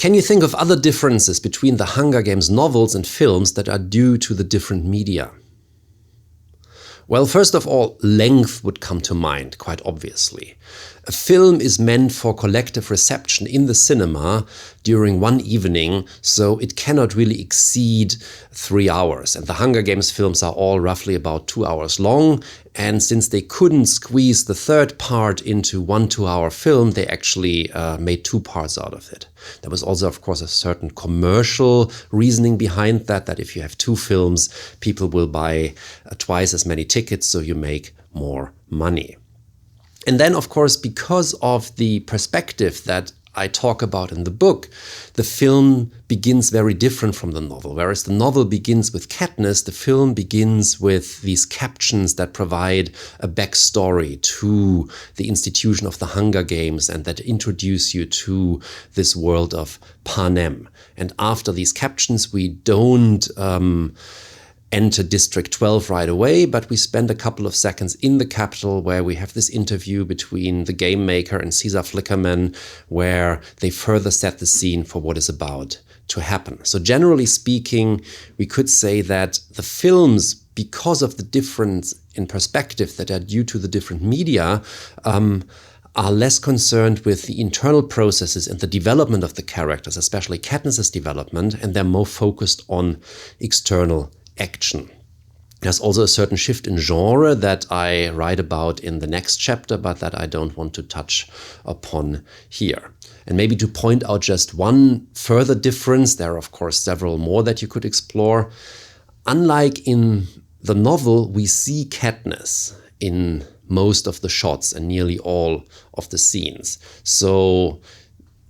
Can you think of other differences between the Hunger Games novels and films that are due to the different media? Well, first of all, length would come to mind, quite obviously. A film is meant for collective reception in the cinema during one evening, so it cannot really exceed 3 hours. And the Hunger Games films are all roughly about 2 hours long. And since they couldn't squeeze the third part into 1 2-hour film, they actually made 2 parts out of it. There was also, of course, a certain commercial reasoning behind that, that if you have 2 films, people will buy twice as many tickets, so you make more money. And then, of course, because of the perspective that I talk about in the book, the film begins very different from the novel. Whereas the novel begins with Katniss, the film begins with these captions that provide a backstory to the institution of the Hunger Games and that introduce you to this world of Panem. And after these captions, we don't enter District 12 right away, but we spend a couple of seconds in the capital where we have this interview between the game maker and Caesar Flickerman, where they further set the scene for what is about to happen. So generally speaking, we could say that the films, because of the difference in perspective that are due to the different media, are less concerned with the internal processes and the development of the characters, especially Katniss's development, and they're more focused on external action. There's also a certain shift in genre that I write about in the next chapter, but that I don't want to touch upon here. And maybe to point out just one further difference, there are of course several more that you could explore. Unlike in the novel, we see Katniss in most of the shots and nearly all of the scenes. So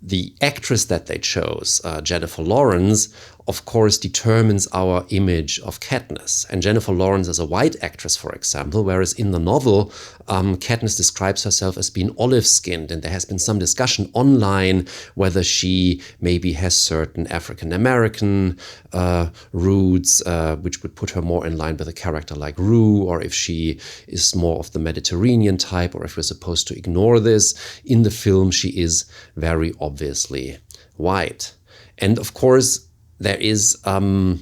the actress that they chose, Jennifer Lawrence, of course, determines our image of Katniss. And Jennifer Lawrence is a white actress, for example, whereas in the novel, Katniss describes herself as being olive-skinned, and there has been some discussion online whether she maybe has certain African-American roots, which would put her more in line with a character like Rue, or if she is more of the Mediterranean type, or if we're supposed to ignore this. In the film, she is very obviously white. And of course, there is a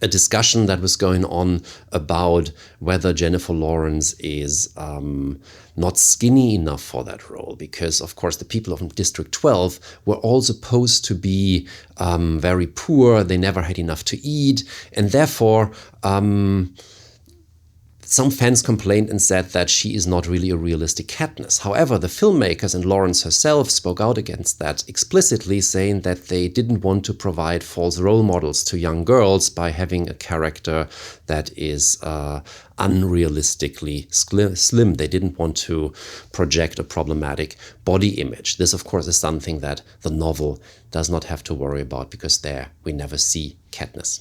discussion that was going on about whether Jennifer Lawrence is not skinny enough for that role, because of course the people of District 12 were all supposed to be very poor. They never had enough to eat, and therefore some fans complained and said that she is not really a realistic Katniss. However, the filmmakers and Lawrence herself spoke out against that explicitly, saying that they didn't want to provide false role models to young girls by having a character that is unrealistically slim. They didn't want to project a problematic body image. This, of course, is something that the novel does not have to worry about, because there we never see Katniss.